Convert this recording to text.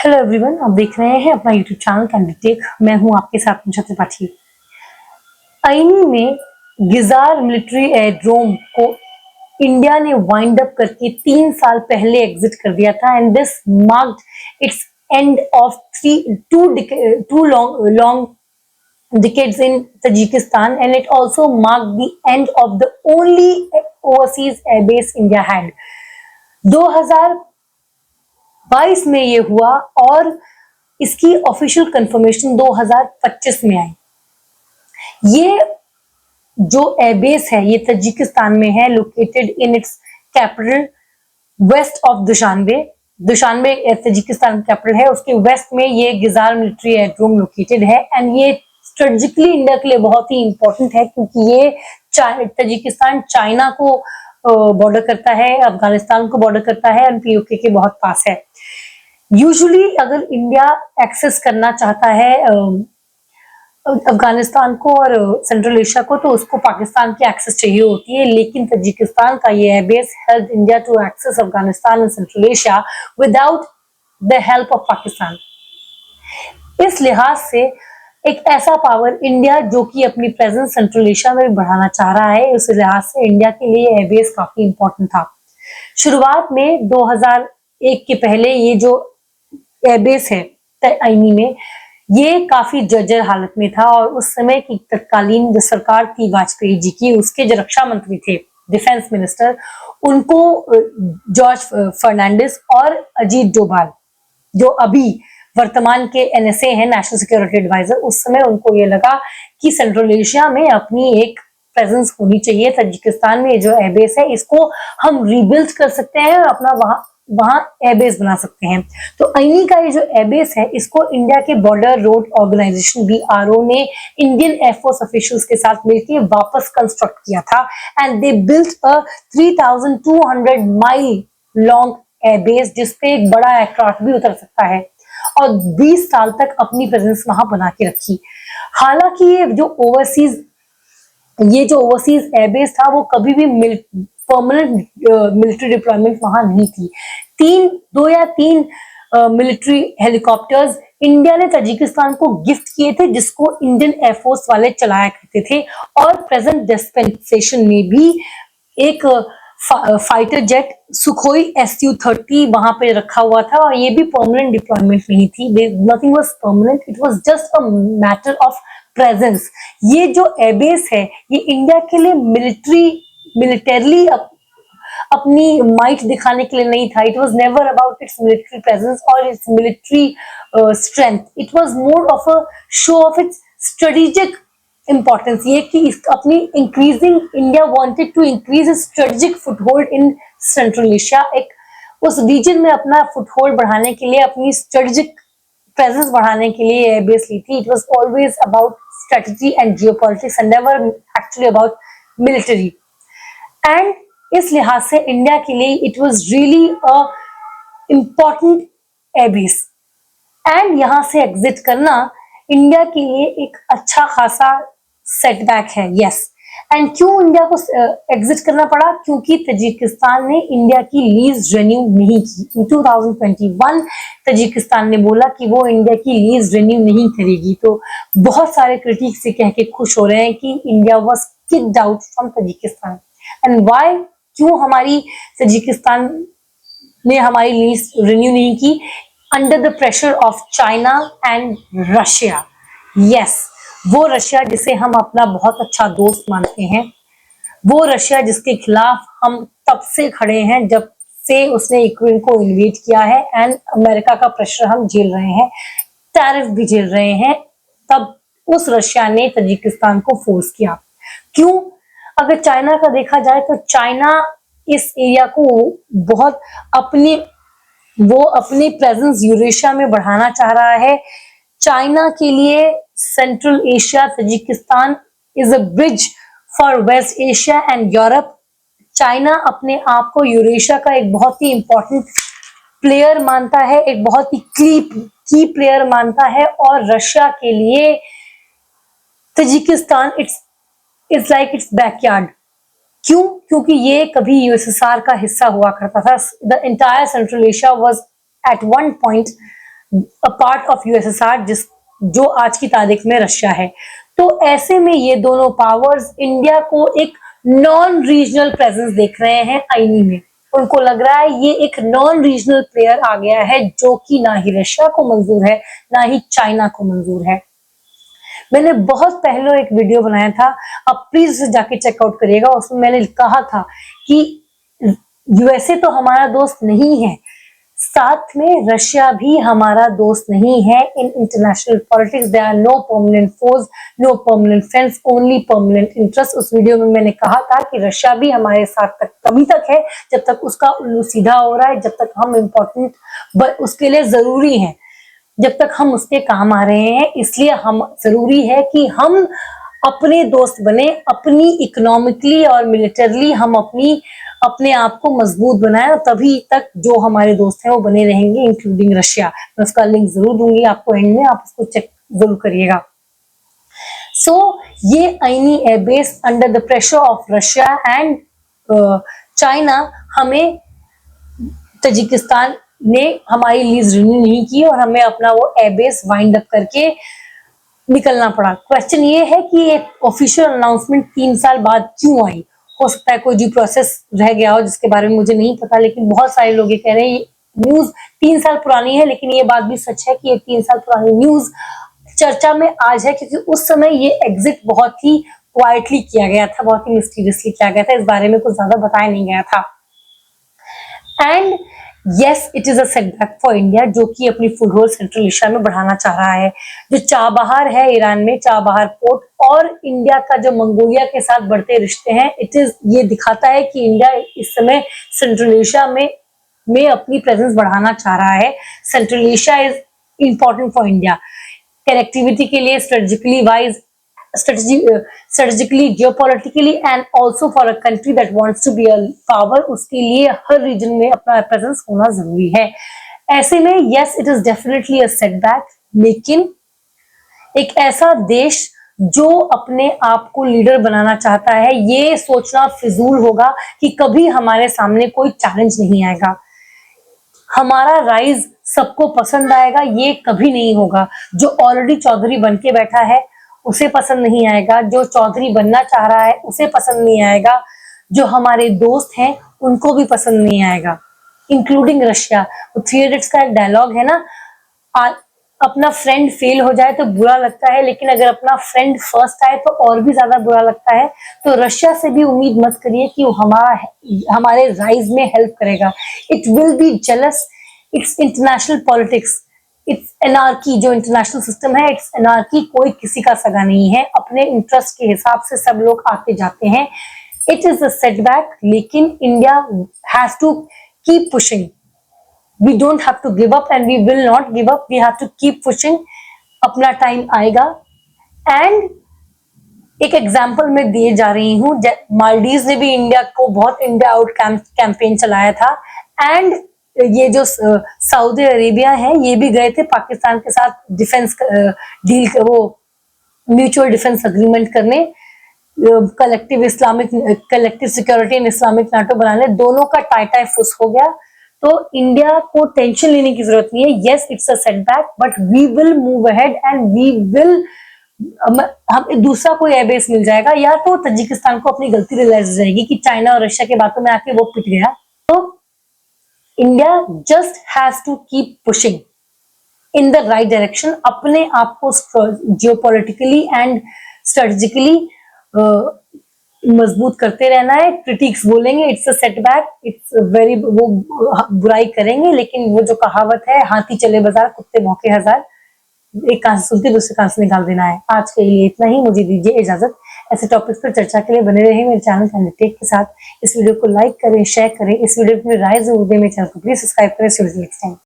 Hello everyone, आप देख रहे हैं अपना यूट्यूब चैनल कैंडिड टेक। मैं हूं आपके साथ अनुषा त्रिपाठी। आईनी में गिजार मिलिट्री एयरड्रोम को इंडिया ने वाइंड अप करके 3 साल पहले एग्जिट कर दिया था and this marked its end of two long decades in Tajikistan, and it also marked the end of the only overseas airbase India had. 2022 में ये हुआ और इसकी ऑफिशियल कंफर्मेशन 2025 में आई। ये जो एयरबेस है ये तजिकिस्तान में है, located in its capital west of Dushanbe. Dushanbe Tajikistan capital है, उसके वेस्ट में ये गिजार मिलिट्री एयरड्रोम लोकेटेड है एंड ये स्ट्रेटेजिकली इंडिया के लिए बहुत ही इंपॉर्टेंट है क्योंकि ये तजिकिस्तान चाइना को बॉर्डर करता है, अफगानिस्तान को बॉर्डर करता है और पीओके के बहुत पास है। यूजुअली अगर इंडिया एक्सेस करना चाहता है अफगानिस्तान को और सेंट्रल एशिया को तो उसको पाकिस्तान की एक्सेस चाहिए होती है, लेकिन तजिकिस्तान का ये airbase help India to access Afghanistan and central Asia without the help of Pakistan. इस लिहाज से एक ऐसा पावर इंडिया जो कि अपनी प्रेजेंस सेंट्रल एशिया में भी बढ़ाना चाह रहा है, उस लिहाज से इंडिया के लिए एयरबेस काफी इंपॉर्टेंट था। शुरुआत में 2001 के पहले ये जो एयरबेस है आईनी में ये काफी जर्जर हालत में था और उस समय की तत्कालीन जो सरकार थी वाजपेयी जी की, उसके जो रक्षा मंत्री थे, डिफेंस मिनिस्टर, उनको जॉर्ज फर्नांडिस और अजीत डोभाल जो अभी वर्तमान के एनएसए हैं, नेशनल सिक्योरिटी एडवाइजर, उस समय उनको ये लगा कि सेंट्रल एशिया में अपनी एक प्रेजेंस होनी चाहिए। तजिकिस्तान में जो एयरबेस है इसको हम रीबिल्ड कर सकते हैं और अपना वहां एयरबेस बना सकते हैं। तो आईनी का ये जो एयरबेस है इसको इंडिया के बॉर्डर रोड ऑर्गेनाइजेशन बीआरओ ने इंडियन एयरफोर्स ऑफिशियल्स के साथ मिलकर वापस कंस्ट्रक्ट किया था and they built a 3200 mile long airbase जिसपे एक बड़ा एयरक्राफ्ट भी उतर सकता है और 20 साल तक अपनी प्रेजेंस वहां बना के रखी। हालांकि ये जो ओवरसीज एयरबेस था वो कभी भी परमानेंट मिलिट्री डिप्लॉयमेंट वहां नहीं थी। दो या तीन मिलिट्री हेलीकॉप्टर्स इंडिया ने तजिकिस्तान को गिफ्ट किए थे जिसको इंडियन एयरफोर्स वाले चलाया करते थे और प्रेजेंट डिस्पेंसेशन में भी एक फाइटर जेट सुखोई SU-30 वहां पे रखा हुआ था और ये भी परमानेंट डिप्लॉयमेंट नहीं थी। Nothing was permanent, it was just a matter of presence. ये जो एयरबेस है ये इंडिया के लिए मिलिटरली अपनी माइट दिखाने के लिए नहीं था। It was never about its military presence और its military strength, it was more of a show of its strategic importance. ये कि अपनी increasing India wanted to increase its strategic foothold in Central Asia, एक उस reason में अपना foothold बढ़ाने के लिए, अपनी स्ट्रेटेजिक प्रेजेंस बढ़ाने के लिए एयरबेस ली थी। It was always about strategy and geopolitics and never actually about military. And इस लिहाज से इंडिया के लिए it was really a important airbase and यहां से एग्जिट करना इंडिया के लिए एक अच्छा खासा सेटबैक है। यस, एंड क्यों इंडिया को एग्जिट करना पड़ा? क्योंकि तजिकिस्तान ने इंडिया की लीज रिन्यू नहीं की। इन 2021 तजिकिस्तान ने बोला कि वो इंडिया की लीज रिन्यू नहीं करेगी। तो बहुत सारे क्रिटिक से कह के खुश हो रहे हैं कि India was kicked out from Tajikistan. And why? क्यों हमारी तजिकिस्तान ने हमारी लीज रिन्यू नहीं की? Under the pressure of China and Russia. Yes, वो रशिया जिसे हम अपना बहुत अच्छा दोस्त मानते हैं, वो रशिया जिसके खिलाफ हम तब से खड़े हैं जब से उसने यूक्रेन को इन्वेड किया है एंड अमेरिका का प्रेशर हम झेल रहे हैं, टैरिफ भी झेल रहे हैं, तब उस रशिया ने तजिकिस्तान को फोर्स किया। क्यों? अगर चाइना का देखा जाए तो चाइना इस एरिया को बहुत अपनी प्रेजेंस यूरेशिया में बढ़ाना चाह रहा है। चाइना के लिए central Asia, Tajikistan is a bridge for west Asia and Europe. China अपने आप को यूरेशिया का एक बहुत ही इंपॉर्टेंट प्लेयर मानता है, एक बहुत ही की प्लेयर मानता है और रशिया के लिए Tajikistan it's like it's backyard. क्यों? क्योंकि ये कभी यूएसएसआर का हिस्सा हुआ करता था। The entire central Asia was at one point a part of USSR, जिस जो आज की तारीख में रशिया है। तो ऐसे में ये दोनों पावर्स इंडिया को एक नॉन रीजनल प्रेजेंस देख रहे हैं आईनी में। उनको लग रहा है ये एक नॉन रीजनल प्लेयर आ गया है, जो कि ना ही रशिया को मंजूर है, ना ही चाइना को मंजूर है। मैंने बहुत पहले एक वीडियो बनाया था, आप प्लीज उसे जाके चेकआउट करिएगा। उसमें मैंने कहा था कि यूएसए तो हमारा दोस्त नहीं है, साथ में रशिया भी हमारा दोस्त नहीं है। In international politics there are no permanent force, no permanent friends, only permanent interest. उस वीडियो में मैंने कहा था कि रशिया भी हमारे साथ तक तभी तक है जब तक उसका उल्लू सीधा हो रहा है, जब तक हम इम्पोर्टेंट उसके लिए जरूरी है, जब तक हम उसके काम आ रहे हैं। इसलिए हम जरूरी है कि हम अपने दोस्त बने, अपनी इकोनॉमिकली और मिलिटरली हम अपने आप को मजबूत बनाए, और तभी तक जो हमारे दोस्त हैं वो बने रहेंगे, इंक्लूडिंग रशिया। मैं उसका लिंक जरूर दूंगी आपको एंड में, आप उसको चेक जरूर करिएगा। सो ये आईनी airbase under the pressure of Russia and China, हमें तजिकिस्तान ने हमारी लीज रिन्यू नहीं की और हमें अपना वो एयरबेस वाइंड अप करके निकलना पड़ा। क्वेश्चन ये है कि एक ऑफिशियल अनाउंसमेंट 3 साल बाद क्यों आई? हो सकता है कोई ड्यू प्रोसेस रह गया हो जिसके बारे में मुझे नहीं पता, लेकिन बहुत सारे लोग ये कह रहे हैं न्यूज 3 साल पुरानी है, लेकिन ये बात भी सच है कि ये 3 साल पुरानी न्यूज चर्चा में आज है, क्योंकि उस समय ये एग्जिट बहुत ही क्वाइटली किया गया था, बहुत ही मिस्टीरियसली किया गया था, इस बारे में कुछ ज्यादा बताया नहीं गया था। And yes, it is a setback for India, जो कि अपनी फुटहोल सेंट्रल एशिया में बढ़ाना चाह रहा है। जो चाबहार है ईरान में, चाबहार पोर्ट, और इंडिया का जो मंगोलिया के साथ बढ़ते रिश्ते हैं, ये दिखाता है कि इंडिया इस समय सेंट्रल एशिया में अपनी प्रेजेंस बढ़ाना चाह रहा है। Central Asia is important for India connectivity के लिए, strategically wise, strategically, geopolitically, and also for a country that wants to be a power, उसके लिए हर रीजन में अपना प्रेजेंस होना जरूरी है। ऐसे में yes, it is definitely a setback, लेकिन एक ऐसा देश जो अपने आप को लीडर बनाना चाहता है, ये सोचना फिजूल होगा कि कभी हमारे सामने कोई चैलेंज नहीं आएगा, हमारा राइज सबको पसंद आएगा, ये कभी नहीं होगा। जो ऑलरेडी चौधरी बन के बैठा है उसे पसंद नहीं आएगा, जो चौधरी बनना चाह रहा है उसे पसंद नहीं आएगा, जो हमारे दोस्त हैं उनको भी पसंद नहीं आएगा, इंक्लूडिंग रशिया। वो 3 इडियट्स का एक डायलॉग है ना, अपना फ्रेंड फेल हो जाए तो बुरा लगता है, लेकिन अगर अपना फ्रेंड फर्स्ट आए तो और भी ज्यादा बुरा लगता है। तो रशिया से भी उम्मीद मत करिए कि वो हमारे राइज में हेल्प करेगा। It will be jealous, it's international politics, it's anarchy. जो इंटरनेशनल सिस्टम है, इट्स एनार्की, कोई किसी का सगा नहीं है, अपने इंटरेस्ट के हिसाब से सब लोग आते जाते हैं। इट इज अ सेटबैक, लेकिन India has to keep pushing, we don't have to give up and we will not give up, we have to keep pushing. अपना टाइम आएगा। एंड एक एग्जाम्पल मैं दिए जा रही हूँ, मालदीव ने भी इंडिया को बहुत इंडिया आउट कैंपेन चलाया था, एंड ये जो सऊदी अरेबिया है ये भी गए थे पाकिस्तान के साथ डिफेंस डील, वो म्यूचुअल डिफेंस अग्रीमेंट करने, collective security and Islamic NATO बनाने। दोनों का टाई फुस हो गया। तो इंडिया को टेंशन लेने की जरूरत नहीं है। Yes, it's a setback, but we will move ahead and we will, हम दूसरा कोई एयरबेस मिल जाएगा, या तो तजिकिस्तान को अपनी गलती रियलाइज हो जाएगी कि चाइना और रशिया के बातों में आके वो पिट गया। तो India just has to keep pushing in the right direction, अपने आप को जियोपॉलिटिकली एंड स्ट्रेटेजिकली मजबूत करते रहना है। क्रिटिक्स बोलेंगे it's a setback, it's very, वो बुराई करेंगे, लेकिन वो जो कहावत है, हाथी चले बाजार कुत्ते भौंके हजार, एक कान से सुनते दूसरे कान से निकाल देना है। आज के लिए इतना ही, मुझे दीजिए इजाजत। ऐसे टॉपिक्स पर चर्चा के लिए बने रहे मेरे चैनल कैंडी टेक के साथ। इस वीडियो को लाइक करें, शेयर करें, इस वीडियो में राय जरूर दें, मेरे चैनल को प्लीज सब्सक्राइब करें। Next time.